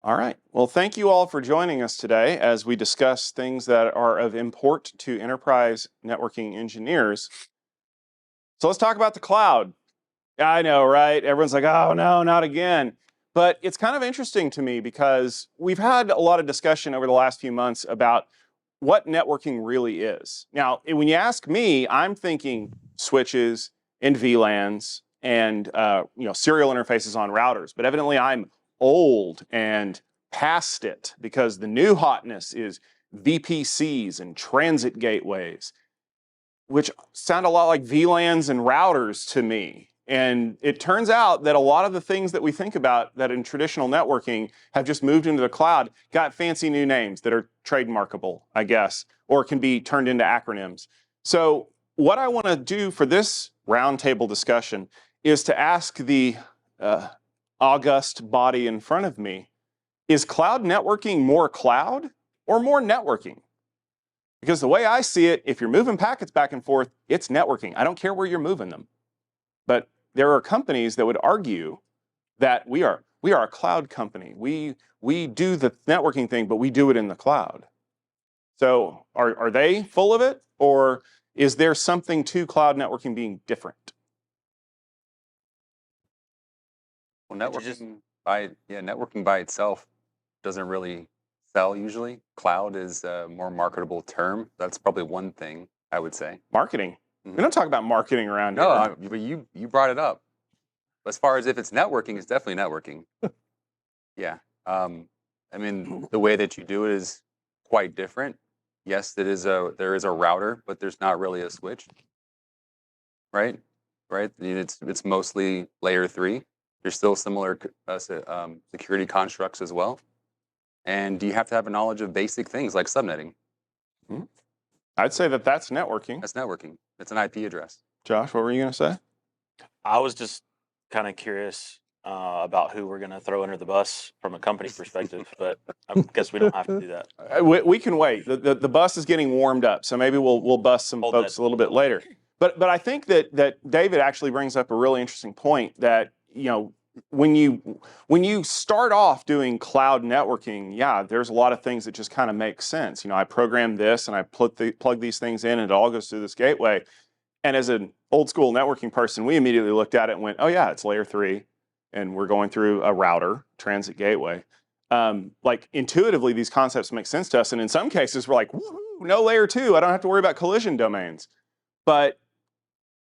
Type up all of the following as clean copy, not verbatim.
All right. Well, thank you all for joining us today as we discuss things that are of import to enterprise networking engineers. So let's talk about the cloud. I know, right? Everyone's like, oh no, not again. But it's kind of interesting to me because we've had a lot of discussion over the last few months about what networking really is. Now, when you ask me, I'm thinking switches and VLANs and serial interfaces on routers. But evidently, I'm old and past it because the new hotness is VPCs and transit gateways, which sound a lot like VLANs and routers to me. And it turns out that a lot of the things that we think about that in traditional networking have just moved into the cloud, got fancy new names that are trademarkable, I guess, or can be turned into acronyms. So what I want to do for this roundtable discussion is to ask the august body in front of me, is cloud networking more cloud or more networking? Because the way I see it, if you're moving packets back and forth, it's networking. I don't care where you're moving them. But there are companies that would argue that we are a cloud company. We do the networking thing, but we do it in the cloud. So are they full of it, or is there something to cloud networking being different? Well, networking by itself doesn't really sell usually. Cloud is a more marketable term. That's probably one thing I would say. Marketing. We don't talk about marketing around here. No, but you brought it up. As far as if it's networking, it's definitely networking. Yeah. I mean, the way that you do it is quite different. Yes, there is a router, but there's not really a switch. Right? It's mostly layer 3. There's still similar security constructs as well. And you have to have a knowledge of basic things like subnetting. I'd say that's networking. That's networking. It's an IP address. Josh, what were you going to say? I was just kind of curious about who we're going to throw under the bus from a company perspective, but I guess we don't have to do that. We can wait. The bus is getting warmed up, so maybe we'll bust some folks a little bit later. But I think that David actually brings up a really interesting point that, when you start off doing cloud networking, yeah, there's a lot of things that just kind of make sense. I program this and I plug these things in and it all goes through this gateway. And as an old school networking person, we immediately looked at it and went, oh yeah, it's layer 3 and we're going through a router, transit gateway. Like intuitively, these concepts make sense to us. And in some cases, we're like, woohoo, no layer 2, I don't have to worry about collision domains. But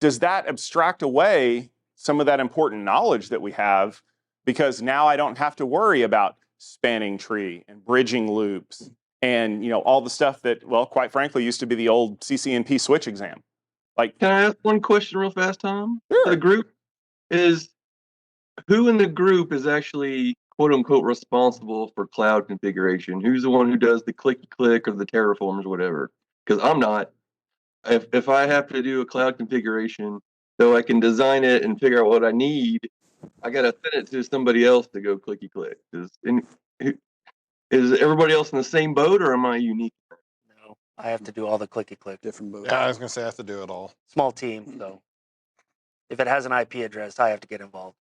does that abstract away some of that important knowledge that we have, because now I don't have to worry about spanning tree and bridging loops and all the stuff that, well, quite frankly, used to be the old CCNP switch exam. Like, can I ask one question real fast, Tom? Sure. The group is, who in the group is actually quote unquote responsible for cloud configuration? Who's the one who does the clicky click or the terraforms or whatever? Because I'm not. If I have to do a cloud configuration, so I can design it and figure out what I need, I got to send it to somebody else to go clicky click. Is everybody else in the same boat, or am I unique? No, I have to do all the clicky click. Different boat. Yeah, I was going to say I have to do it all. Small team, so if it has an IP address, I have to get involved.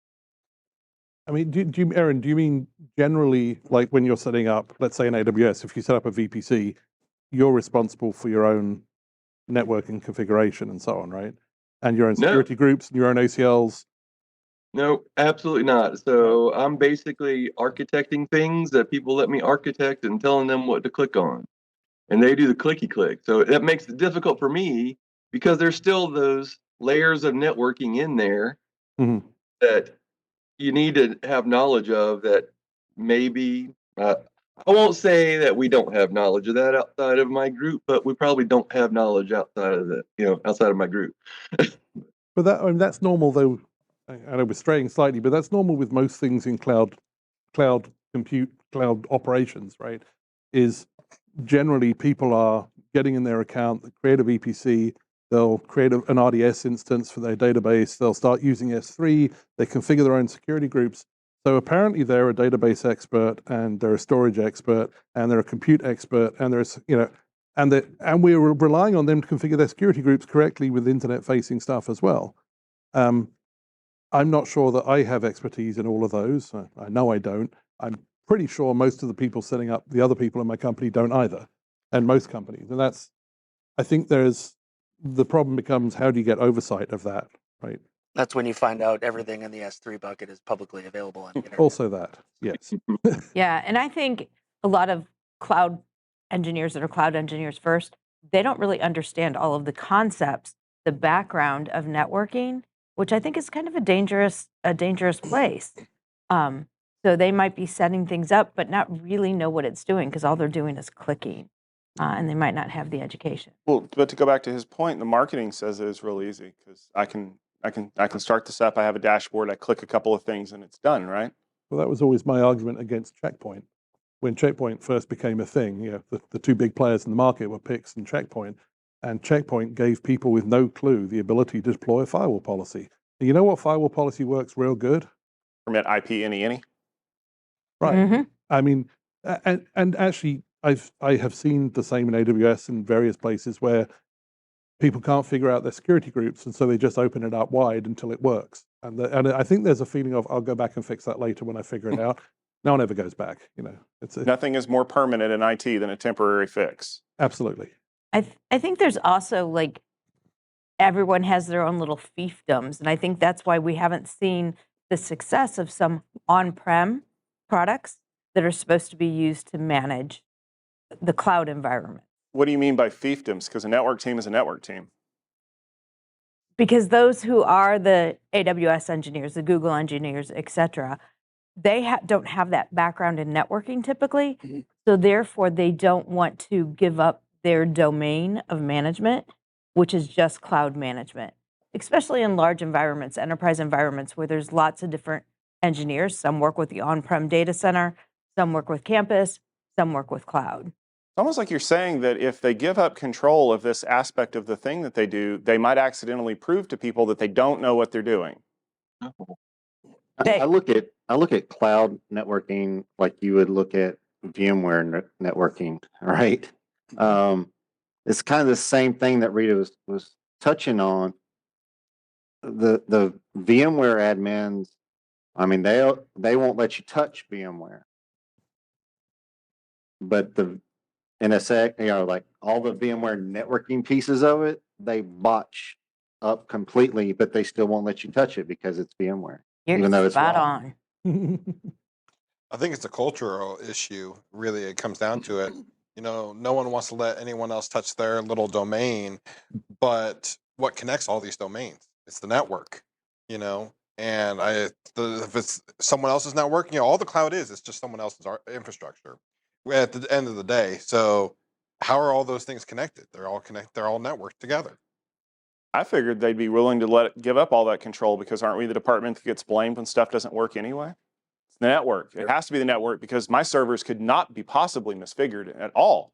I mean, Aaron, do you mean generally, like when you're setting up, let's say in AWS, if you set up a VPC, you're responsible for your own networking configuration and so on, right? And your own security groups and your own ACLs? No, absolutely not. So I'm basically architecting things that people let me architect and telling them what to click on. And they do the clicky click. So that makes it difficult for me because there's still those layers of networking in there that you need to have knowledge of, that maybe, I won't say that we don't have knowledge of that outside of my group, but we probably don't have knowledge outside of outside of my group. But that's normal, though. I know we're straying slightly, but that's normal with most things in cloud compute, cloud operations, right? Is generally people are getting in their account, they create a VPC, they'll create an RDS instance for their database, they'll start using S3, they configure their own security groups. So apparently they're a database expert, and they're a storage expert, and they're a compute expert, and there's, and we're relying on them to configure their security groups correctly with internet-facing stuff as well. I'm not sure that I have expertise in all of those. I know I don't. I'm pretty sure most of the people setting up the other people in my company don't either, and most companies. And that's, I think the problem becomes, how do you get oversight of that, right? That's when you find out everything in the S3 bucket is publicly available on the internet. Also that, yes. Yeah, and I think a lot of cloud engineers that are cloud engineers first, they don't really understand all of the concepts, the background of networking, which I think is kind of a dangerous place. So they might be setting things up, but not really know what it's doing, because all they're doing is clicking, and they might not have the education. Well, but to go back to his point, the marketing says it is real easy, because I can start this up. I have a dashboard. I click a couple of things, and it's done, right? Well, that was always my argument against Checkpoint. When Checkpoint first became a thing, the two big players in the market were Pix and Checkpoint, and Checkpoint gave people with no clue the ability to deploy a firewall policy. And you know what firewall policy works real good? Permit IP any. Right. Mm-hmm. I mean, and actually, I have seen the same in AWS and various places where people can't figure out their security groups, and so they just open it up wide until it works. And I think there's a feeling of, I'll go back and fix that later when I figure it out. No one ever goes back. Nothing is more permanent in IT than a temporary fix. Absolutely. I think there's also, like, everyone has their own little fiefdoms, and I think that's why we haven't seen the success of some on-prem products that are supposed to be used to manage the cloud environment. What do you mean by fiefdoms? Because a network team is a network team. Because those who are the AWS engineers, the Google engineers, et cetera, they don't have that background in networking typically. So therefore, they don't want to give up their domain of management, which is just cloud management, especially in large environments, enterprise environments, where there's lots of different engineers. Some work with the on-prem data center, some work with campus, some work with cloud. It's almost like you're saying that if they give up control of this aspect of the thing that they do, they might accidentally prove to people that they don't know what they're doing. I look at cloud networking like you would look at VMware networking, right? It's kind of the same thing that Rita was touching on. The VMware admins, I mean, they won't let you touch VMware, but the NSX, like all the VMware networking pieces of it, they botch up completely, but they still won't let you touch it because it's VMware. You're Even though it's spot wrong. on. I think it's a cultural issue, really. It comes down to it. No one wants to let anyone else touch their little domain, but what connects all these domains? It's the network, and if it's someone else's network, all the cloud is, it's just someone else's infrastructure at the end of the day. So how are all those things connected? They're all networked together. I figured they'd be willing to give up all that control, because aren't we the department that gets blamed when stuff doesn't work anyway? It's the network. It has to be the network, because my servers could not be possibly misfigured at all.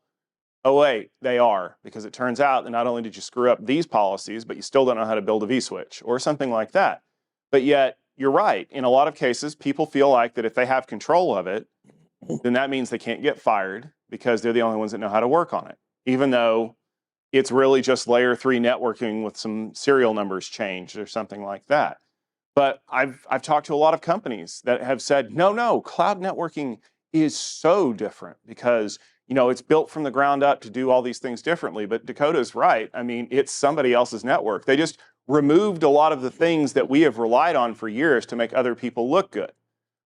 Oh wait, they are, because it turns out that not only did you screw up these policies, but you still don't know how to build a vSwitch or something like that. But yet, you're right. In a lot of cases, people feel like that if they have control of it, then that means they can't get fired, because they're the only ones that know how to work on it, even though it's really just layer 3 networking with some serial numbers changed or something like that. But I've talked to a lot of companies that have said, no, cloud networking is so different, because it's built from the ground up to do all these things differently. But Dakota's right. I mean, it's somebody else's network. They just removed a lot of the things that we have relied on for years to make other people look good.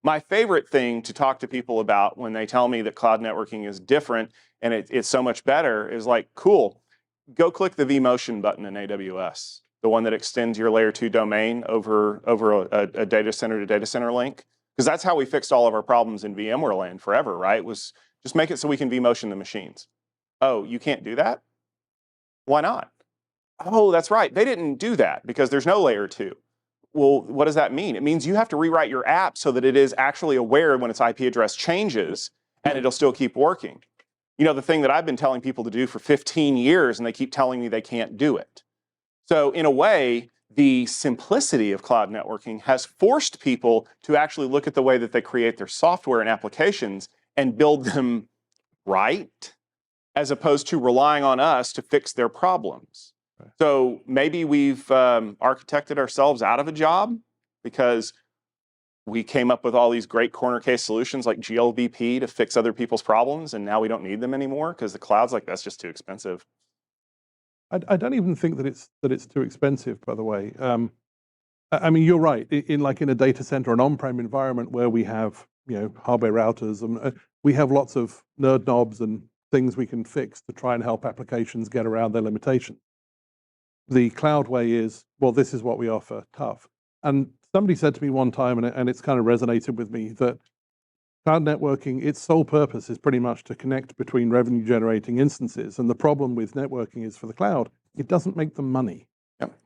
My favorite thing to talk to people about when they tell me that cloud networking is different and it's so much better is like, cool, go click the vMotion button in AWS, the one that extends your layer 2 domain over a data center to data center link. Because that's how we fixed all of our problems in VMware land forever, right? Was just make it so we can vMotion the machines. Oh, you can't do that? Why not? Oh, that's right. They didn't do that because there's no layer 2. Well, what does that mean? It means you have to rewrite your app so that it is actually aware when its IP address changes, and it'll still keep working. The thing that I've been telling people to do for 15 years, and they keep telling me they can't do it. So in a way, the simplicity of cloud networking has forced people to actually look at the way that they create their software and applications and build them right, as opposed to relying on us to fix their problems. So maybe we've architected ourselves out of a job, because we came up with all these great corner case solutions like GLBP to fix other people's problems, and now we don't need them anymore because the cloud's like, that's just too expensive. I don't even think that it's too expensive, by the way. I mean, you're right. In a data center, an on-prem environment where we have hardware routers, and we have lots of nerd knobs and things we can fix to try and help applications get around their limitations. The cloud way is, well, this is what we offer, tough. And somebody said to me one time, and it's kind of resonated with me, that cloud networking, its sole purpose is pretty much to connect between revenue generating instances. And the problem with networking is for the cloud, it doesn't make them money. Yep.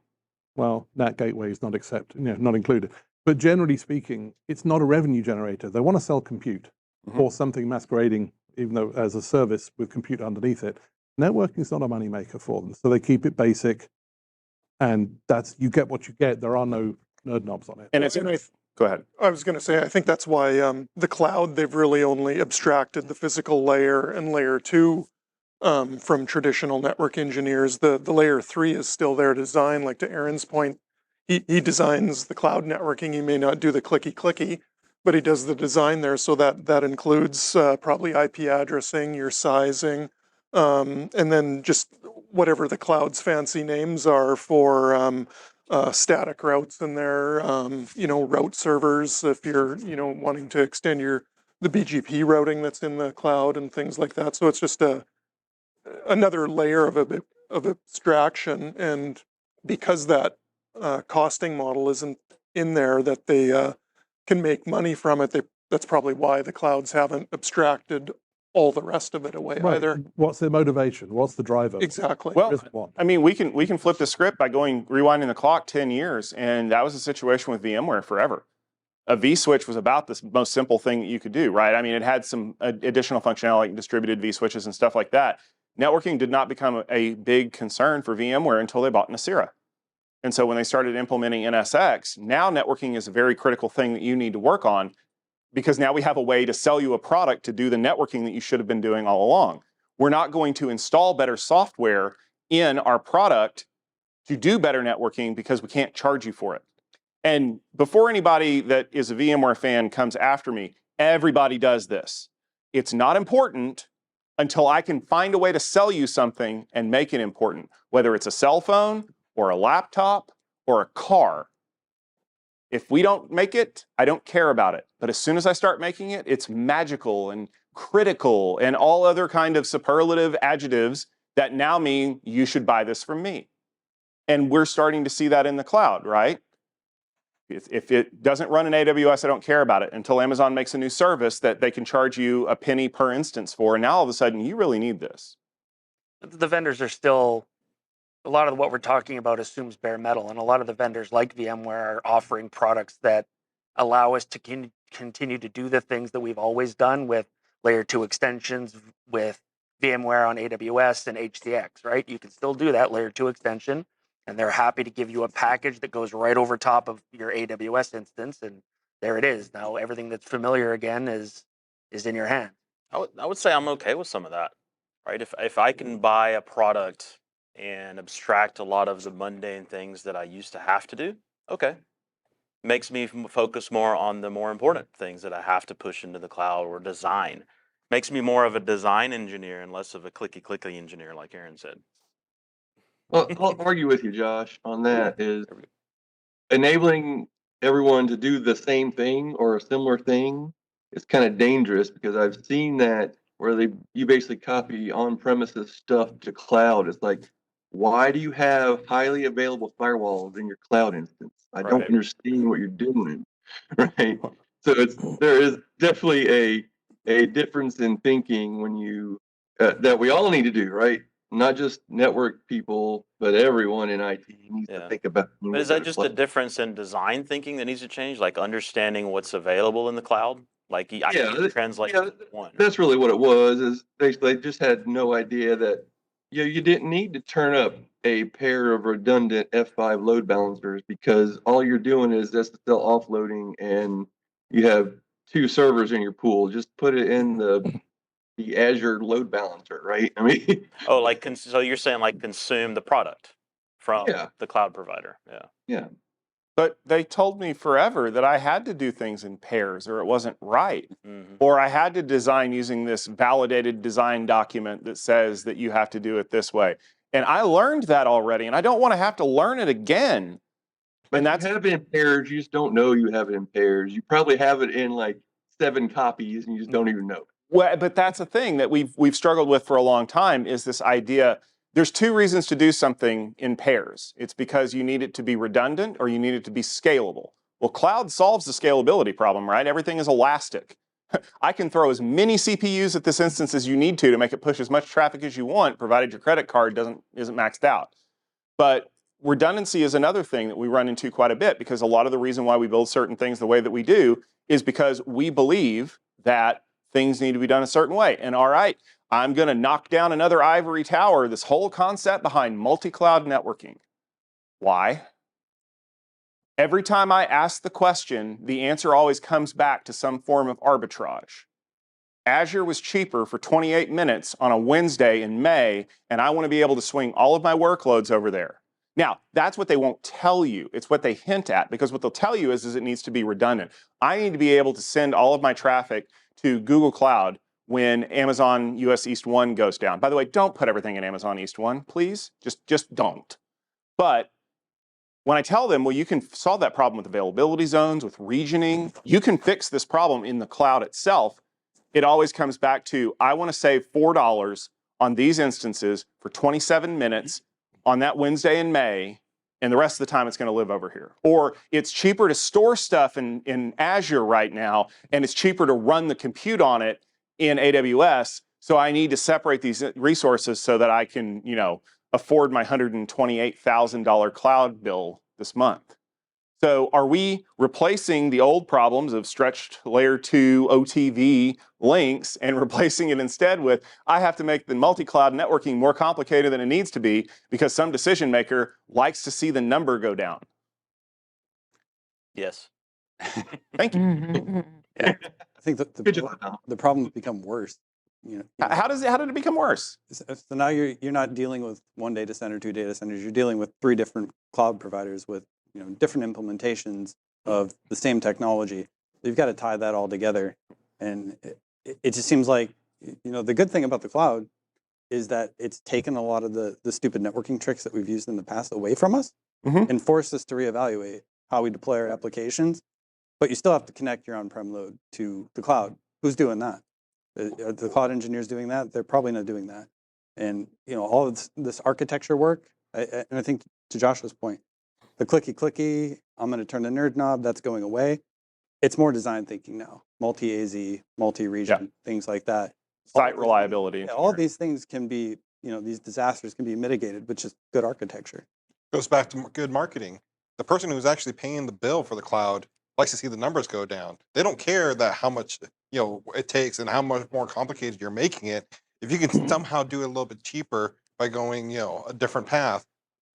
Well, NAT gateway is not not included. But generally speaking, it's not a revenue generator. They want to sell compute or something masquerading, even though as a service with compute underneath it. Networking is not a money maker for them. So they keep it basic, and you get what you get. There are no nerd knobs on it. And go ahead. I was going to say, I think that's why the cloud, they've really only abstracted the physical layer and layer 2 from traditional network engineers. The layer 3 is still their design. Like to Aaron's point, he designs the cloud networking. He may not do the clicky, but he does the design there. So that includes probably IP addressing, your sizing, and then just whatever the cloud's fancy names are for static routes in there, route servers, if you're, wanting to extend the BGP routing that's in the cloud and things like that. So it's just another layer of abstraction. And because that costing model isn't in there that they can make money from it, that's probably why the clouds haven't abstracted all the rest of it away either. What's their motivation? What's the driver? Exactly. Well, I mean, we can flip the script by rewinding the clock 10 years, and that was the situation with VMware forever. A vSwitch was about the most simple thing that you could do, right? I mean, it had some additional functionality like distributed vSwitches and stuff like that. Networking did not become a big concern for VMware until they bought Nicira. And so when they started implementing NSX, now networking is a very critical thing that you need to work on, because now we have a way to sell you a product to do the networking that you should have been doing all along. We're not going to install better software in our product to do better networking because we can't charge you for it. And before anybody that is a VMware fan comes after me, everybody does this. It's not important until I can find a way to sell you something and make it important, whether it's a cell phone or a laptop or a car. If we don't make it, I don't care about it. But as soon as I start making it, it's magical and critical and all other kind of superlative adjectives that now mean you should buy this from me. And we're starting to see that in the cloud, right? If it doesn't run in AWS, I don't care about it until Amazon makes a new service that they can charge you a penny per instance for. And now all of a sudden, you really need this. The vendors are still, a lot of what we're talking about assumes bare metal, and a lot of the vendors like VMware are offering products that allow us to continue to do the things that we've always done with layer 2 extensions, with VMware on AWS and HCX, right? You can still do that layer 2 extension, and they're happy to give you a package that goes right over top of your AWS instance, and there it is. Now everything that's familiar again is in your hand. I would say I'm okay with some of that, right? If I can buy a product and abstract a lot of the mundane things that I used to have to do, okay. Makes me focus more on the more important things that I have to push into the cloud or design. Makes me more of a design engineer and less of a clicky engineer, like Aaron said. Well, I'll argue with you, Josh, on that. Is enabling everyone to do the same thing or a similar thing is kind of dangerous, because I've seen that where you basically copy on-premises stuff to cloud. It's like, why do you have highly available firewalls in your cloud instance? I don't understand what you're doing, right? So there is definitely a difference in thinking when you that we all need to do, right? Not just network people, but everyone in IT needs to think about. But is that just a difference in design thinking that needs to change, like understanding what's available in the cloud? Like I can translate one. That's really what it was. Is basically they just had no idea that you didn't need to turn up a pair of redundant F5 load balancers, because all you're doing is SSL offloading, and you have 2 servers in your pool. Just put it in the Azure load balancer, right? I mean, so you're saying like consume the product from the cloud provider, yeah. But they told me forever that I had to do things in pairs or it wasn't right. Mhm. Or I had to design using this validated design document that says that you have to do it this way. And I learned that already, and I don't want to have to learn it again. But And that's you have it in pairs. You just don't know you have it in pairs. You probably have it in like 7 copies, and you just don't even know. well, but that's a thing that we've struggled with for a long time is this idea. There's 2 reasons to do something in pairs. It's because you need it to be redundant or you need it to be scalable. Well, cloud solves the scalability problem, right? Everything is elastic. I can throw as many CPUs at this instance as you need to make it push as much traffic as you want, provided your credit card isn't maxed out. But redundancy is another thing that we run into quite a bit because a lot of the reason why we build certain things the way that we do is because we believe that things need to be done a certain way. And all right, I'm going to knock down another ivory tower, this whole concept behind multi-cloud networking. Why? Every time I ask the question, the answer always comes back to some form of arbitrage. Azure was cheaper for 28 minutes on a Wednesday in May, and I want to be able to swing all of my workloads over there. Now, that's what they won't tell you. It's what they hint at, because what they'll tell you is it needs to be redundant. I need to be able to send all of my traffic to Google Cloud when Amazon US East 1 goes down. By the way, don't put everything in Amazon East 1, please. Just don't. But when I tell them, well, you can solve that problem with availability zones, with regioning, you can fix this problem in the cloud itself, it always comes back to, I want to save $4 on these instances for 27 minutes on that Wednesday in May, and the rest of the time it's going to live over here. Or it's cheaper to store stuff in Azure right now, and it's cheaper to run the compute on it in AWS, so I need to separate these resources so that I can, afford my $128,000 cloud bill this month. So are we replacing the old problems of stretched layer 2 OTV links and replacing it instead with, I have to make the multi-cloud networking more complicated than it needs to be because some decision maker likes to see the number go down? Yes. Thank you. I think that Good job, Tom. the problems become worse. How did it become worse? So now you're not dealing with 1 data center, 2 data centers. You're dealing with 3 different cloud providers with different implementations of the same technology. You've got to tie that all together, and it just seems like the good thing about the cloud is that it's taken a lot of the stupid networking tricks that we've used in the past away from us and forced us to reevaluate how we deploy our applications. But you still have to connect your on-prem load to the cloud. Who's doing that? Are the cloud engineers doing that? They're probably not doing that. And all of this architecture work, and I think to Joshua's point, the clicky, I'm going to turn the nerd knob, that's going away. It's more design thinking now, multi-AZ, multi-region, things like that. Site reliability. All these things can be, these disasters can be mitigated with just good architecture. Goes back to good marketing. The person who's actually paying the bill for the cloud likes to see the numbers go down. They don't care that how much it takes and how much more complicated you're making it. If you can somehow do it a little bit cheaper by going a different path,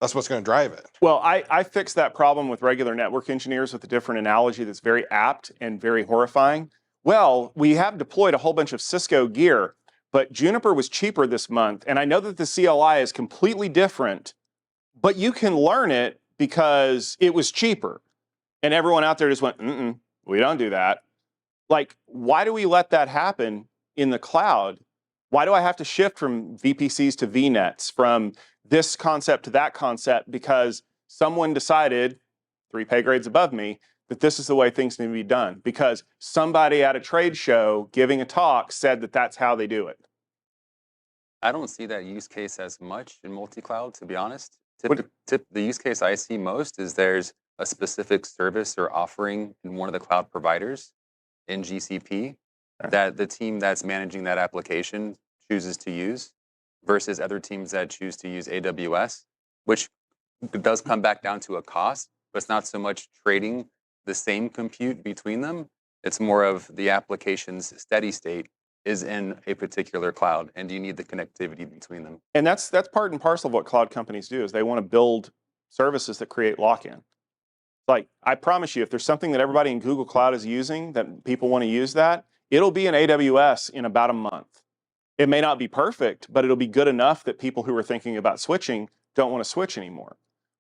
that's what's going to drive it. Well, I fixed that problem with regular network engineers with a different analogy that's very apt and very horrifying. Well, we have deployed a whole bunch of Cisco gear, but Juniper was cheaper this month, and I know that the CLI is completely different, but you can learn it because it was cheaper. And everyone out there just went, we don't do that. Like, why do we let that happen in the cloud? Why do I have to shift from VPCs to VNets, from this concept to that concept, because someone decided, 3 pay grades above me, that this is the way things need to be done? Because somebody at a trade show giving a talk said that that's how they do it. I don't see that use case as much in multi-cloud, to be honest. What- The use case I see most is there's a specific service or offering in one of the cloud providers in GCP that the team that's managing that application chooses to use versus other teams that choose to use AWS, which does come back down to a cost, but it's not so much trading the same compute between them. It's more of the application's steady state is in a particular cloud, and you need the connectivity between them. And that's part and parcel of what cloud companies do, is they want to build services that create lock-in. Like, I promise you, if there's something that everybody in Google Cloud is using, that people want to use that, it'll be in AWS in about a month. It may not be perfect, but it'll be good enough that people who are thinking about switching don't want to switch anymore.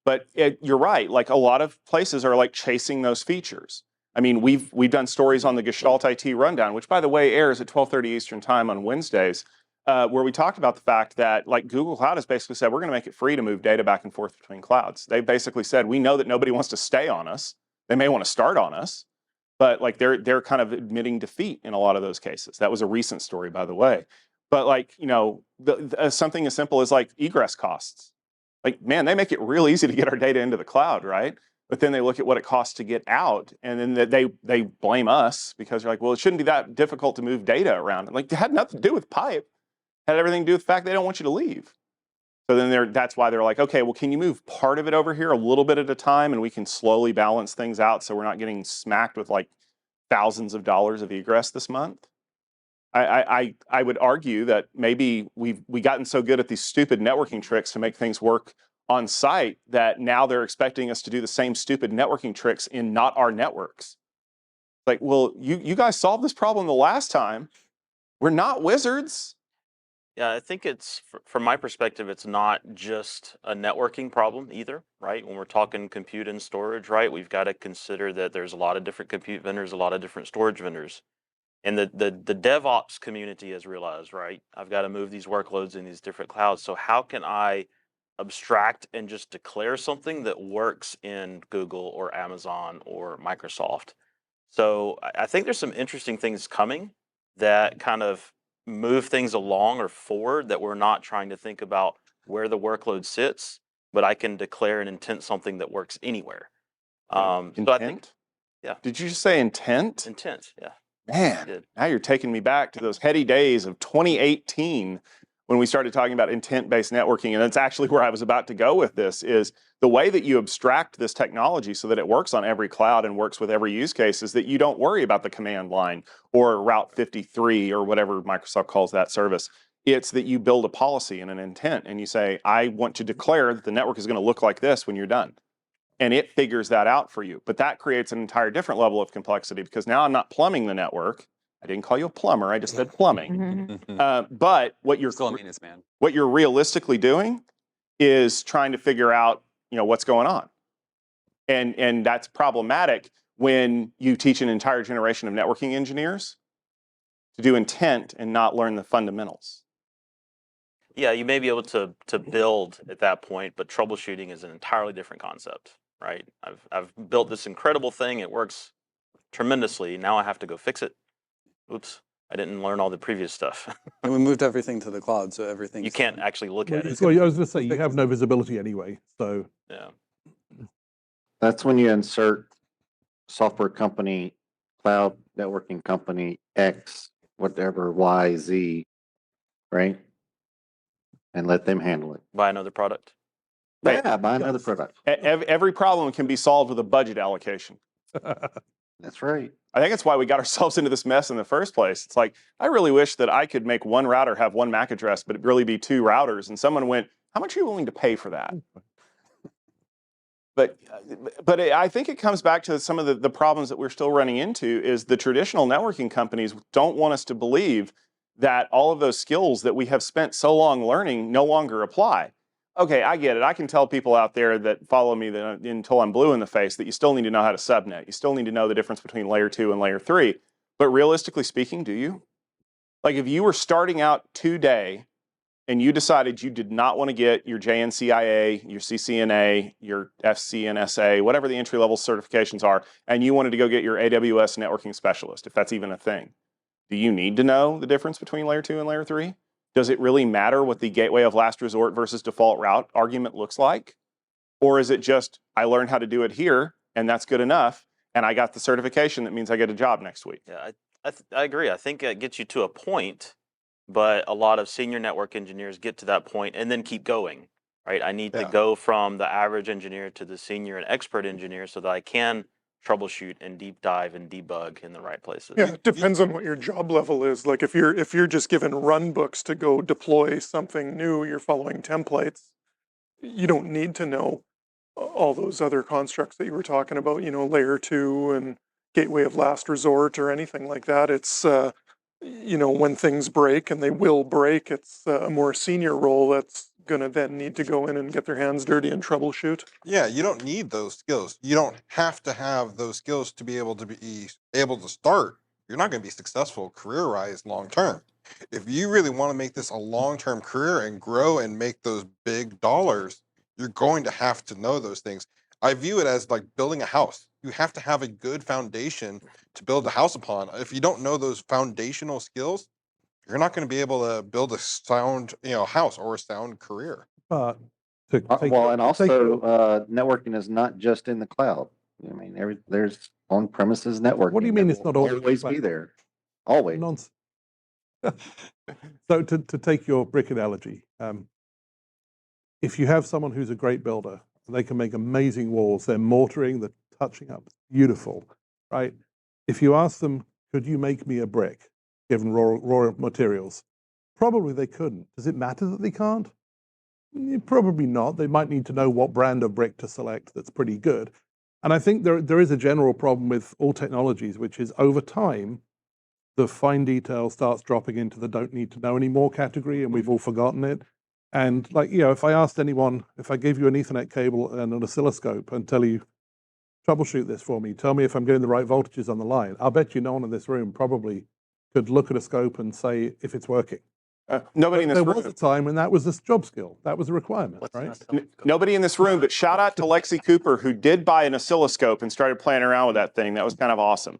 But you're right. Like a lot of places are like chasing those features. I mean, we've done stories on the Gestalt IT rundown, which by the way airs at 12:30 Eastern time on Wednesdays, where we talked about the fact that like Google Cloud has basically said we're going to make it free to move data back and forth between clouds. They basically said we know that nobody wants to stay on us. They may want to start on us, but like they're kind of admitting defeat in a lot of those cases. That was a recent story, by the way. But like something as simple as like egress costs. Like, man, they make it real easy to get our data into the cloud, right? But then they look at what it costs to get out, and then they blame us because they're like, well, it shouldn't be that difficult to move data around. Like, it had nothing to do with pipe. It had everything to do with the fact they don't want you to leave. So then that's why they're like, okay, well, can you move part of it over here a little bit at a time, and we can slowly balance things out so we're not getting smacked with like thousands of dollars of egress this month? I would argue that maybe we've gotten so good at these stupid networking tricks to make things work on site that now they're expecting us to do the same stupid networking tricks in not our networks. Like, well, you guys solved this problem the last time. We're not wizards. Yeah, I think it's, from my perspective, it's not just a networking problem either, right? When we're talking compute and storage, right, we've got to consider that there's a lot of different compute vendors, a lot of different storage vendors. And the DevOps community has realized, right, I've got to move these workloads in these different clouds. So how can I abstract and just declare something that works in Google or Amazon or Microsoft? So I think there's some interesting things coming that kind of move things along or forward, that we're not trying to think about where the workload sits, but I can declare and intent something that works anywhere. Intent? So I think, yeah. Did you just say intent? Intent, yeah. Man, now you're taking me back to those heady days of 2018 when we started talking about intent-based networking. And that's actually where I was about to go with this, is the way that you abstract this technology so that it works on every cloud and works with every use case is that you don't worry about the command line or Route 53 or whatever Microsoft calls that service. It's that you build a policy and an intent and you say, I want to declare that the network is going to look like this when you're done. And it figures that out for you. But that creates an entire different level of complexity because now I'm not plumbing the network. I didn't call you a plumber. I just said plumbing. But what you're Still a maintenance man. What you're realistically doing is trying to figure out, what's going on. And that's problematic when you teach an entire generation of networking engineers to do intent and not learn the fundamentals. Yeah, you may be able to build at that point, but troubleshooting is an entirely different concept, right? I've built this incredible thing. It works tremendously. Now I have to go fix it. Oops, I didn't learn all the previous stuff. And we moved everything to the cloud, so everything. You can't actually look at it. Well, I was going to say, you have no visibility anyway, so. Yeah. That's when you insert software company, cloud networking company X, whatever, Y, Z, right? And let them handle it. Buy another product. Right. Yeah, buy another product. Every problem can be solved with a budget allocation. That's right. I think that's why we got ourselves into this mess in the first place. It's like, I really wish that I could make one router have one MAC address, but it really be two routers. And someone went, how much are you willing to pay for that? But I think it comes back to some of the problems that we're still running into is the traditional networking companies don't want us to believe that all of those skills that we have spent so long learning no longer apply. Okay, I get it. I can tell people out there that follow me that until I'm blue in the face that you still need to know how to subnet. You still need to know the difference between layer 2 and layer 3. But realistically speaking, do you? Like if you were starting out today and you decided you did not want to get your JNCIA, your CCNA, your FCNSA, whatever the entry-level certifications are, and you wanted to go get your AWS networking specialist, if that's even a thing, do you need to know the difference between layer 2 and layer 3? Does it really matter what the gateway of last resort versus default route argument looks like? Or is it just, I learned how to do it here, and that's good enough, and I got the certification that means I get a job next week? Yeah, I agree. I think it gets you to a point, but a lot of senior network engineers get to that point and then keep going, right? I need to go from the average engineer to the senior and expert engineer so that I can troubleshoot and deep dive and debug in the right places. Yeah, it depends on what your job level is. Like if you're just given run books to go deploy something new, you're following templates, you don't need to know all those other constructs that you were talking about, layer 2 and gateway of last resort or anything like that. It's when things break, and they will break, it's a more senior role that's gonna then need to go in and get their hands dirty and troubleshoot. Yeah, you don't need those skills. You don't have to have those skills to be able to start. You're not going to be successful career-wise long term. If you really want to make this a long-term career and grow and make those big dollars, you're going to have to know those things. I view it as like building a house. You have to have a good foundation to build a house upon. If you don't know those foundational skills, you're not going to be able to build a sound, house or a sound career. But to take Well, your- and to take also your- networking is not just in the cloud. I mean, there's on-premises networking. What do you that mean it's will not always always be cloud? there? Always. nonsense. So to take your brick analogy, if you have someone who's a great builder, they can make amazing walls. They're mortaring, they're touching up, beautiful, right? If you ask them, could you make me a brick, given raw materials? Probably they couldn't. Does it matter that they can't? Probably not. They might need to know what brand of brick to select that's pretty good. And I think there is a general problem with all technologies, which is over time, the fine detail starts dropping into the don't need to know anymore category, and we've all forgotten it. And if I asked anyone, if I gave you an Ethernet cable and an oscilloscope and tell you, troubleshoot this for me, tell me if I'm getting the right voltages on the line, I'll bet you no one in this room probably could look at a scope and say if it's working. Nobody in this There room. was a time when that was a job skill. That was a requirement, Let's right? not tell them. Nobody in this room, but shout out to Lexi Cooper, who did buy an oscilloscope and started playing around with that thing. That was kind of awesome.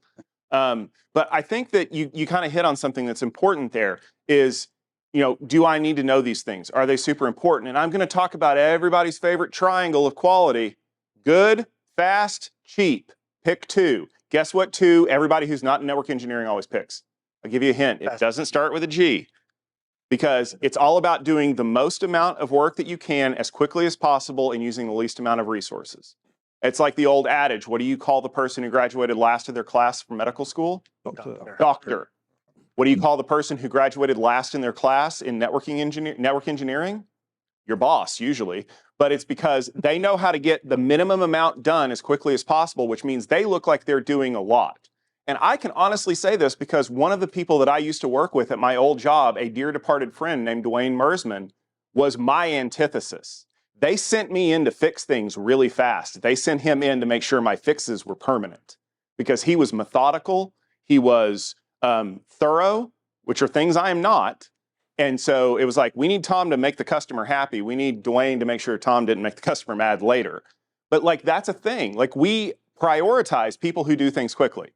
But I think that you kind of hit on something that's important there is, do I need to know these things? Are they super important? And I'm going to talk about everybody's favorite triangle of quality: good, fast, cheap. Pick two. Guess what two everybody who's not in network engineering always picks? I'll give you a hint. It doesn't start with a G. Because it's all about doing the most amount of work that you can as quickly as possible and using the least amount of resources. It's like the old adage, what do you call the person who graduated last of their class from medical school? Doctor. What do you call the person who graduated last in their class in network engineering? Your boss, usually. But it's because they know how to get the minimum amount done as quickly as possible, which means they look like they're doing a lot. And I can honestly say this because one of the people that I used to work with at my old job, a dear departed friend named Dwayne Mersman, was my antithesis. They sent me in to fix things really fast. They sent him in to make sure my fixes were permanent because he was methodical, he was thorough, which are things I am not. And so it was like, we need Tom to make the customer happy. We need Dwayne to make sure Tom didn't make the customer mad later. But that's a thing. We prioritize people who do things quickly.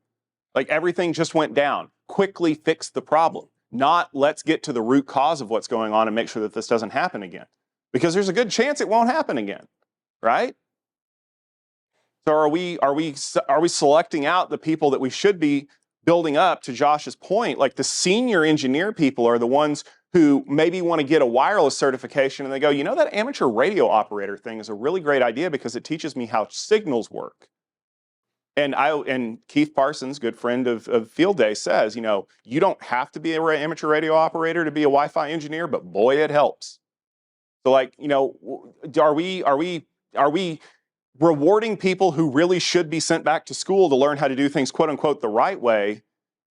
Everything just went down. Quickly fix the problem. Not let's get to the root cause of what's going on and make sure that this doesn't happen again. Because there's a good chance it won't happen again, right? So are we selecting out the people that we should be building up? To Josh's point, the senior engineer people are the ones who maybe want to get a wireless certification and they go, that amateur radio operator thing is a really great idea because it teaches me how signals work. And Keith Parsons, good friend of Field Day, says, you don't have to be an amateur radio operator to be a Wi-Fi engineer, but boy, it helps. So are we rewarding people who really should be sent back to school to learn how to do things, quote unquote, the right way?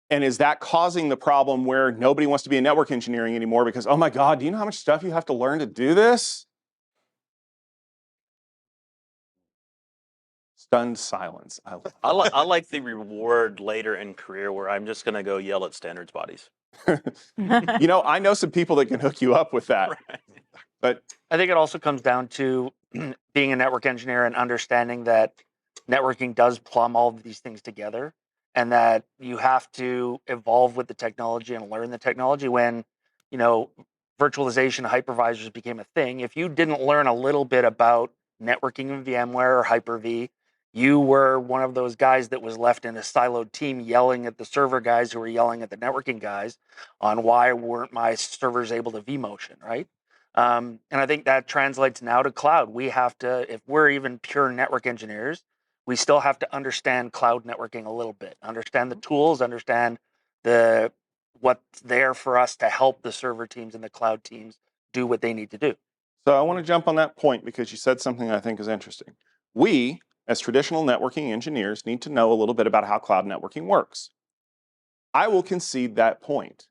And is that causing the problem where nobody wants to be in network engineering anymore because, oh my God, do you know how much stuff you have to learn to do this? Stunned silence. I like the reward later in career where I'm just going to go yell at standards bodies. I know some people that can hook you up with that. Right. But I think it also comes down to being a network engineer and understanding that networking does plumb all of these things together and that you have to evolve with the technology and learn the technology. When, virtualization hypervisors became a thing, if you didn't learn a little bit about networking in VMware or Hyper-V, you were one of those guys that was left in a siloed team yelling at the server guys who were yelling at the networking guys on why weren't my servers able to vMotion, right? And I think that translates now to cloud. We have to, if we're even pure network engineers, we still have to understand cloud networking a little bit, understand the tools, understand what's there for us to help the server teams and the cloud teams do what they need to do. So I want to jump on that point because you said something I think is interesting. We, as traditional networking engineers, need to know a little bit about how cloud networking works. I will concede that point.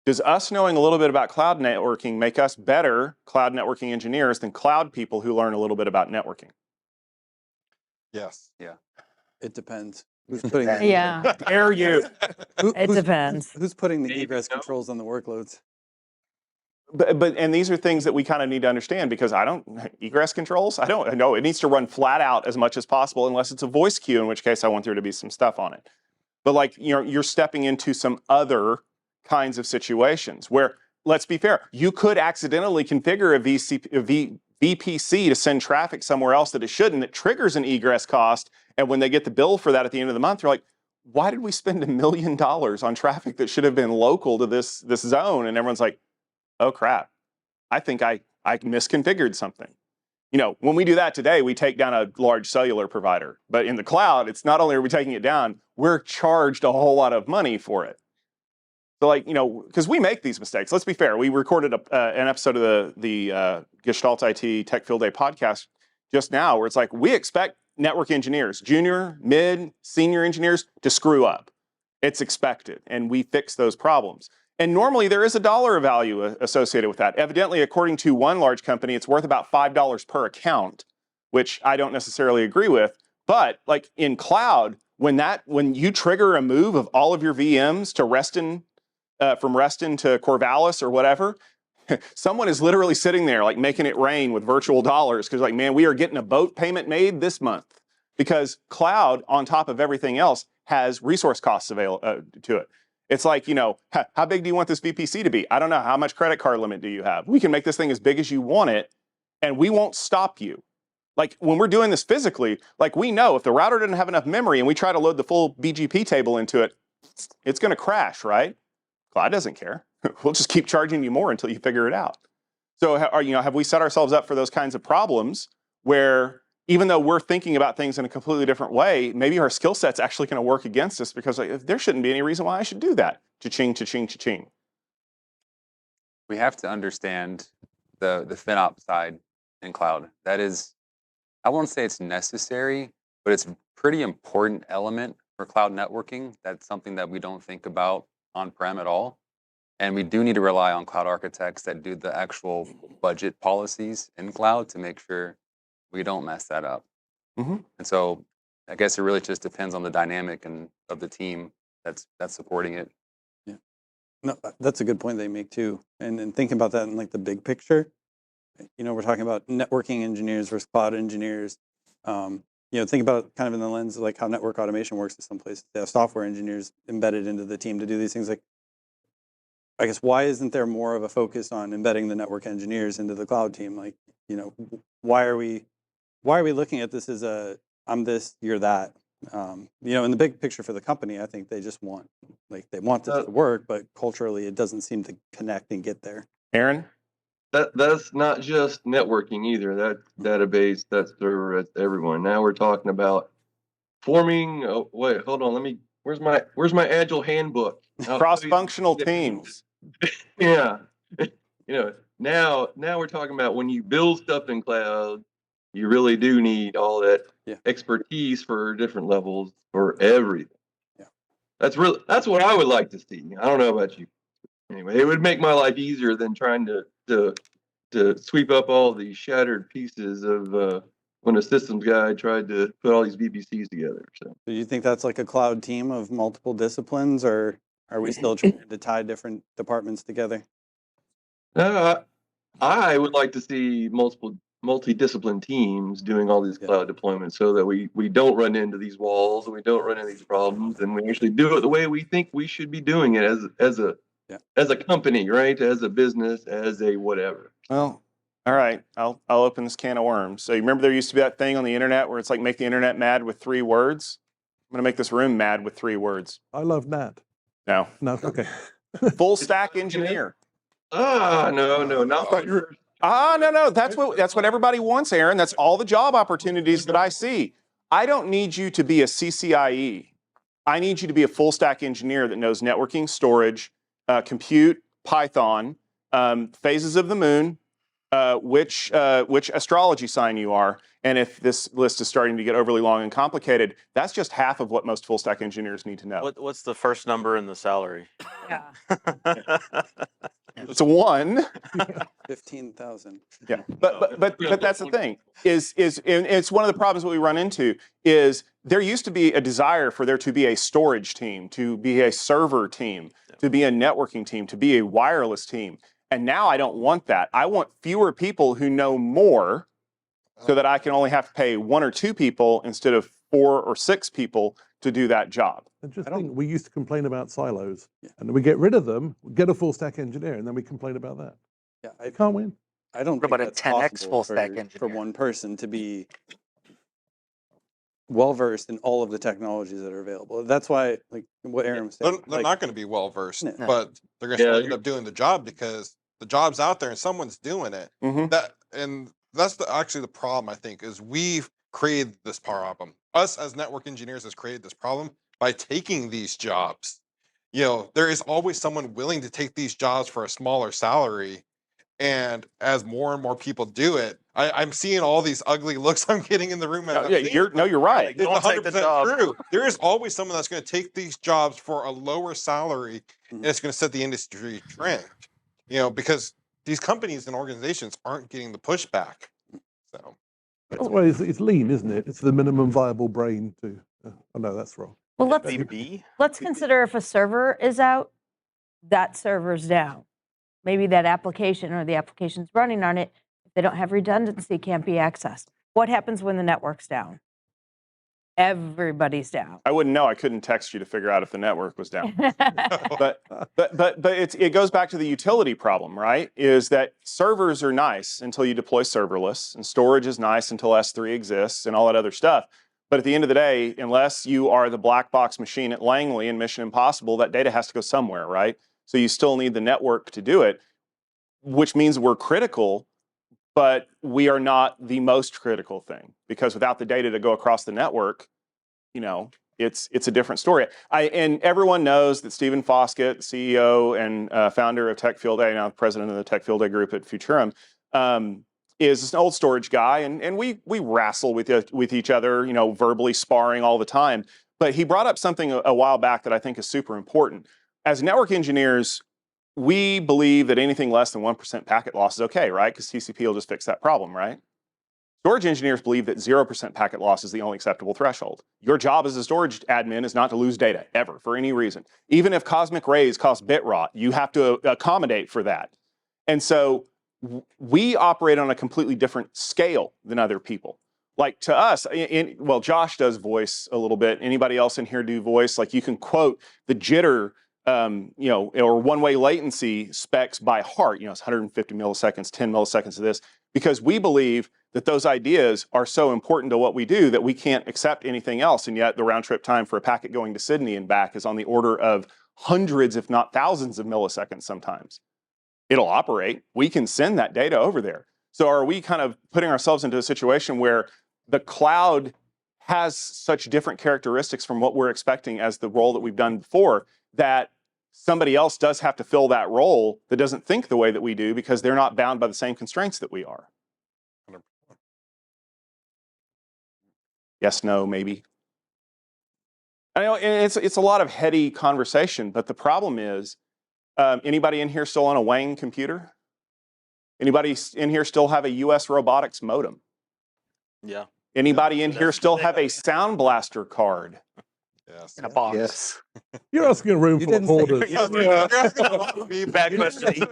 Does us knowing a little bit about cloud networking make us better cloud networking engineers than cloud people who learn a little bit about networking? Yes. Yeah. It depends. Who's putting the, Yeah, Dare you? it depends. who's putting the Maybe egress no. controls on the workloads? And these are things that we kind of need to understand, because egress controls, I don't know. It needs to run flat out as much as possible, unless it's a voice queue, in which case I want there to be some stuff on it. But like, you're stepping into some other kinds of situations where, let's be fair, you could accidentally configure a VPC to send traffic somewhere else that it shouldn't, that triggers an egress cost. And when they get the bill for that at the end of the month, they're like, why did we spend $1 million on traffic that should have been local to this zone? And everyone's like, oh crap, I think I misconfigured something. When we do that today, we take down a large cellular provider. But in the cloud, it's not only are we taking it down, we're charged a whole lot of money for it. So because we make these mistakes. Let's be fair. We recorded an episode of the Gestalt IT Tech Field Day podcast just now, where it's like, we expect network engineers, junior, mid, senior engineers, to screw up. It's expected, and we fix those problems. And normally there is a dollar value associated with that. Evidently, according to one large company, it's worth about $5 per account, which I don't necessarily agree with. But like in cloud, when you trigger a move of all of your VMs to Reston, from Reston to Corvallis or whatever, someone is literally sitting there like making it rain with virtual dollars, because like, man, we are getting a boat payment made this month, because cloud, on top of everything else, has resource costs available to it. It's like, how big do you want this VPC to be? I don't know. How much credit card limit do you have? We can make this thing as big as you want it, and we won't stop you. Like when we're doing this physically, like we know if the router doesn't have enough memory and we try to load the full BGP table into it, it's going to crash, right? Cloud doesn't care. We'll just keep charging you more until you figure it out. So, have we set ourselves up for those kinds of problems where, even though we're thinking about things in a completely different way, maybe our skill set's actually going to work against us, because like, there shouldn't be any reason why I should do that. Cha-ching, cha-ching, cha-ching. We have to understand the FinOps side in cloud. That is, I won't say it's necessary, but it's a pretty important element for cloud networking. That's something that we don't think about on-prem at all. And we do need to rely on cloud architects that do the actual budget policies in cloud to make sure we don't mess that up. Mm-hmm. And so I guess it really just depends on the dynamic of the team that's supporting it. Yeah, no, that's a good point they make too. And thinking about that in like the big picture, we're talking about networking engineers versus cloud engineers. Think about it kind of in the lens of like how network automation works in some places. They have software engineers embedded into the team to do these things. Like, I guess, why isn't there more of a focus on embedding the network engineers into the cloud team? Like, why are we looking at this as I'm this, you're that? In the big picture for the company, I think they just want this to work, but culturally it doesn't seem to connect and get there. Aaron? That's not just networking either. That's database, that's server, that's everyone. Now we're talking about forming. Oh, wait, hold on. Where's my agile handbook? Cross-functional teams. Yeah. Now we're talking about when you build stuff in cloud, you really do need all that expertise for different levels for everything. Yeah. That's what I would like to see. I don't know about you. Anyway, it would make my life easier than trying to sweep up all these shattered pieces of when a systems guy tried to put all these VPCs together. So Do you think that's like a cloud team of multiple disciplines, or are we still trying to tie different departments together? I would like to see multi-discipline teams doing all these cloud deployments, so that we don't run into these walls and we don't run into these problems, and we actually do it the way we think we should be doing it as a company, right? As a business, as a whatever. Well, all right. I'll open this can of worms. So you remember there used to be that thing on the internet where it's like, make the internet mad with 3 words? I'm going to make this room mad with 3 words. I love Nat. No. No, okay. Full stack engineer. No, not No. That's what everybody wants, Aaron. That's all the job opportunities that I see. I don't need you to be a CCIE. I need you to be a full stack engineer that knows networking, storage, compute, Python, phases of the moon, which astrology sign you are, and if this list is starting to get overly long and complicated, that's just half of what most full stack engineers need to know. What's the first number in the salary? Yeah. It's a 1. 15,000. Yeah, but that's the thing is and it's one of the problems that we run into is there used to be a desire for there to be a storage team, to be a server team, to be a networking team, to be a wireless team, and now I don't want that. I want fewer people who know more, so that I can only have to pay 1 or 2 people instead of 4 or 6 people to do that job. And just think, we used to complain about silos, and then we get rid of them, get a full stack engineer, and then we complain about that. Yeah, You can't win. I don't What think about a that's 10x possible full stack for engineer? one person to be well versed in all of the technologies that are available. That's why, like what Aaron was saying, They're not going to be well versed, No. but they're going to Yeah, end up doing the job because the job's out there and someone's doing it. Mhm. That's actually the problem. I think is we've created this problem. Us as network engineers has created this problem by taking these jobs. You know, there is always someone willing to take these jobs for a smaller salary. And as more and more people do it, I'm seeing all these ugly looks I'm getting in the room. Yeah, you're right. It's Don't take the 100% job. true. There is always someone that's going to take these jobs for a lower salary, and it's going to set the industry trend. You know, because these companies and organizations aren't getting the pushback. So Well, it's lean, isn't it? It's the minimum viable brain to. Oh no, that's wrong. Well, BB? let's consider if a server is out, that server's down. Maybe that application or the application's running on it, if they don't have redundancy, can't be accessed. What happens when the network's down? Everybody's down. I wouldn't know. I couldn't text you to figure out if the network was down. But it goes back to the utility problem, right? Is that servers are nice until you deploy serverless, and storage is nice until S3 exists and all that other stuff. But at the end of the day, unless you are the black box machine at Langley and Mission Impossible, that data has to go somewhere, right? So you still need the network to do it, which means we're critical, but we are not the most critical thing, because without the data to go across the network, you know, it's a different story. And everyone knows that Stephen Foskett, CEO and founder of Tech Field A, now the president of the Tech Field A group at Futurum, is an old storage guy, and we wrestle with each other, you know, verbally sparring all the time. But he brought up something a while back that I think is super important. As network engineers, we believe that anything less than 1% packet loss is okay, right? Because TCP will just fix that problem, right? Storage engineers believe that 0% packet loss is the only acceptable threshold. Your job as a storage admin is not to lose data, ever, for any reason. Even if cosmic rays cause bit rot, you have to accommodate for that. And so we operate on a completely different scale than other people. Like to us, well, Josh does voice a little bit. Anybody else in here do voice? Like you can quote the jitter, you know, or one-way latency specs by heart. You know, it's 150 milliseconds, 10 milliseconds of this, because we believe that those ideas are so important to what we do that we can't accept anything else. And yet the round trip time for a packet going to Sydney and back is on the order of hundreds, if not thousands of milliseconds sometimes. It'll operate. We can send that data over there. So are we kind of putting ourselves into a situation where the cloud has such different characteristics from what we're expecting as the role that we've done before, that somebody else does have to fill that role that doesn't think the way that we do because they're not bound by the same constraints that we are? Yes, no, maybe. I know it's a lot of heady conversation, but the problem is, anybody in here still on a Wang computer? Anybody in here still have a US robotics modem? Yeah. Anybody in here still have a Sound Blaster card? yes. In a box. Yes. You're asking a room full of hoarders. Bad question.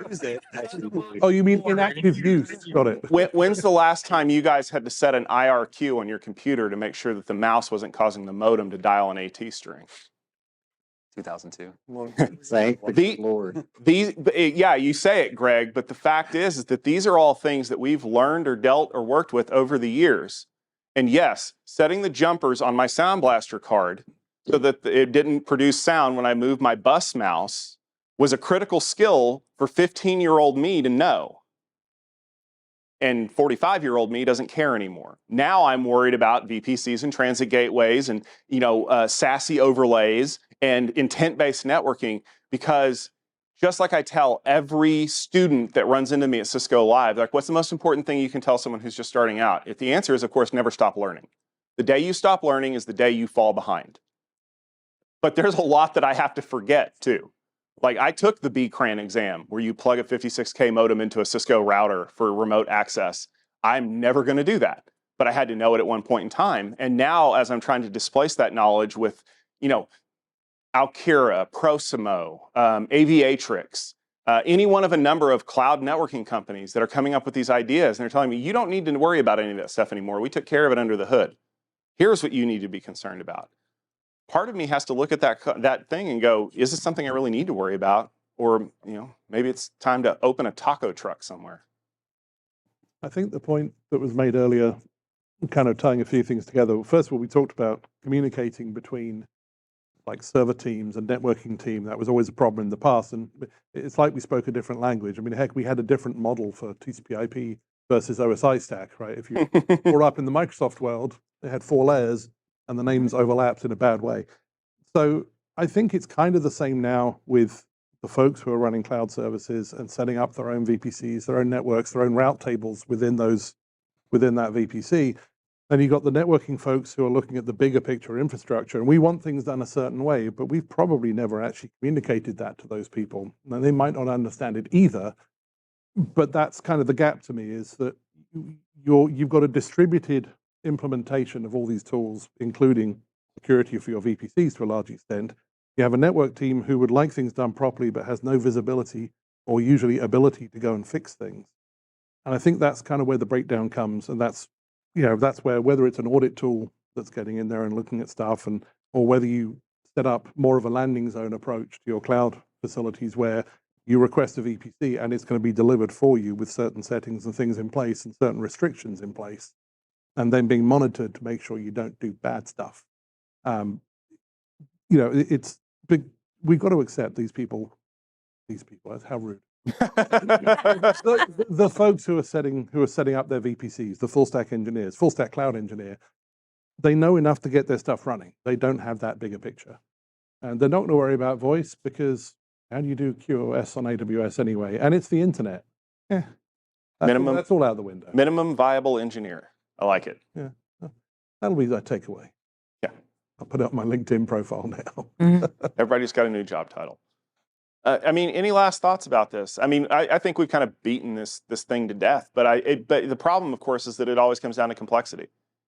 Oh, you mean inactive use? Got it. When's the last time you guys had to set an IRQ on your computer to make sure that the mouse wasn't causing the modem to dial an AT string? 2002. Thank the The- Lord. Yeah, you say it, Greg, but the fact is that these are all things that we've learned or dealt or worked with over the years. And yes, setting the jumpers on my Sound Blaster card so that it didn't produce sound when I moved my bus mouse was a critical skill for 15-year-old me to know. And 45-year-old me doesn't care anymore. Now I'm worried about VPCs and transit gateways and, you know, SASE overlays and intent-based networking, because Just like I tell every student that runs into me at Cisco Live, like, what's the most important thing you can tell someone who's just starting out? If the answer is, of course, never stop learning. The day you stop learning is the day you fall behind. But there's a lot that I have to forget too. Like, I took the BCRAN exam where you plug a 56K modem into a Cisco router for remote access. I'm never going to do that, but I had to know it at one point in time. And now, as I'm trying to displace that knowledge with, Alkira, Prosimo, Aviatrix, any one of a number of cloud networking companies that are coming up with these ideas, and they're telling me, you don't need to worry about any of that stuff anymore. We took care of it under the hood. Here's what you need to be concerned about. Part of me has to look at that thing and go, is this something I really need to worry about? Or, maybe it's time to open a taco truck somewhere. I think the point that was made earlier, kind of tying a few things together. First of all, we talked about communicating between like server teams and networking team. That was always a problem in the past. And it's like we spoke a different language. I mean, heck, we had a different model for TCP/IP versus OSI stack, right? If you were up in the Microsoft world, they had 4 layers and the names overlapped in a bad way. So I think it's kind of the same now with the folks who are running cloud services and setting up their own VPCs, their own networks, their own route tables within that VPC. And you've got the networking folks who are looking at the bigger picture infrastructure, and we want things done a certain way, but we've probably never actually communicated that to those people. Now, they might not understand it either, but that's kind of the gap to me, is that you've got a distributed implementation of all these tools, including security for your VPCs to a large extent. You have a network team who would like things done properly, but has no visibility or usually ability to go and fix things. And I think that's kind of where the breakdown comes, and that's where, whether it's an audit tool that's getting in there and looking at stuff, or whether you set up more of a landing zone approach to your cloud facilities where you request a VPC and it's going to be delivered for you with certain settings and things in place and certain restrictions in place, and then being monitored to make sure you don't do bad stuff. It's big. We've got to accept these people. That's how rude. the folks who are setting up their VPCs, the full stack engineers, full stack cloud engineer, they know enough to get their stuff running. They don't have that bigger picture, and they're not going to worry about voice, because how do you do QoS on AWS anyway? And it's the internet. That's all out the window. Minimum viable engineer. I like it. Yeah, that'll be that takeaway. Yeah, I'll put up my LinkedIn profile now. Everybody's got a new job title. Any last thoughts about this? I think we've kind of beaten this thing to death, but the problem, of course, is that it always comes down to complexity.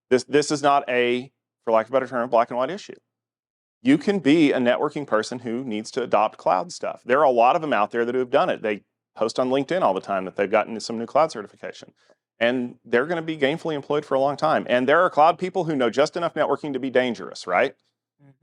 This is not a, for lack of a better term, black and white issue. You can be a networking person who needs to adopt cloud stuff. There are a lot of them out there that have done it. They post on LinkedIn all the time that they've gotten some new cloud certification, and they're going to be gainfully employed for a long time. And there are cloud people who know just enough networking to be dangerous, right?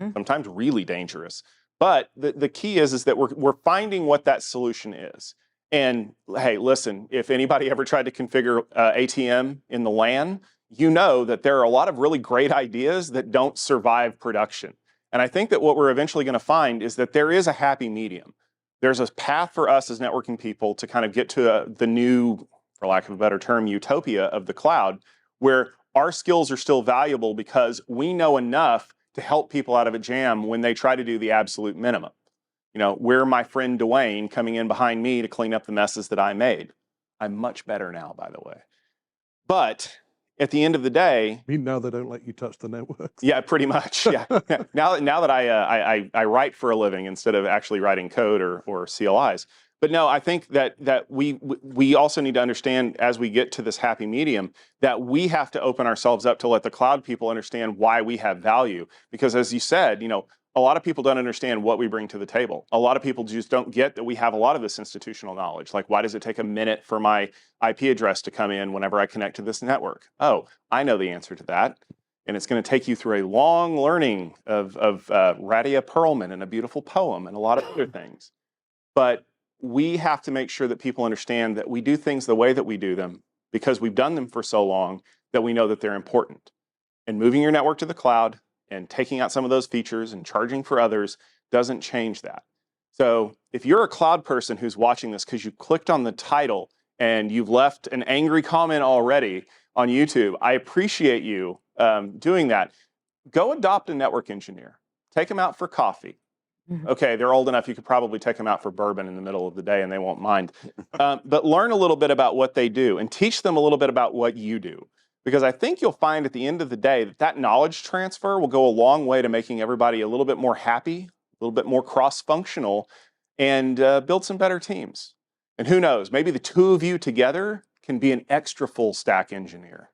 Mm-hmm. Sometimes really dangerous. But the key is that we're finding what that solution is. And hey, listen, if anybody ever tried to configure ATM in the LAN, you know that there are a lot of really great ideas that don't survive production. And I think that what we're eventually going to find is that there is a happy medium. There's a path for us as networking people to kind of get to the new, for lack of a better term, utopia of the cloud, where our skills are still valuable because we know enough to help people out of a jam when they try to do the absolute minimum. We're my friend Dwayne coming in behind me to clean up the messes that I made. I'm much better now, by the way. But at the end of the day, now they don't let you touch the networks. Yeah, pretty much. Yeah. now that I write for a living instead of actually writing code or CLIs. But no, I think that we also need to understand, as we get to this happy medium, that we have to open ourselves up to let the cloud people understand why we have value. Because as you said, a lot of people don't understand what we bring to the table. A lot of people just don't get that we have a lot of this institutional knowledge. Like, why does it take a minute for my IP address to come in whenever I connect to this network? Oh, I know the answer to that. And it's going to take you through a long learning of Radia Perlman and a beautiful poem and a lot of other things. But we have to make sure that people understand that we do things the way that we do them because we've done them for so long that we know that they're important. And moving your network to the cloud and taking out some of those features and charging for others doesn't change that. So if you're a cloud person who's watching this because you clicked on the title and you've left an angry comment already on YouTube, I appreciate you doing that. Go adopt a network engineer. Take them out for coffee. Okay, they're old enough, you could probably take them out for bourbon in the middle of the day and they won't mind. But learn a little bit about what they do and teach them a little bit about what you do. Because I think you'll find at the end of the day that that knowledge transfer will go a long way to making everybody a little bit more happy, a little bit more cross-functional, and build some better teams. And who knows, maybe the two of you together can be an extra full stack engineer.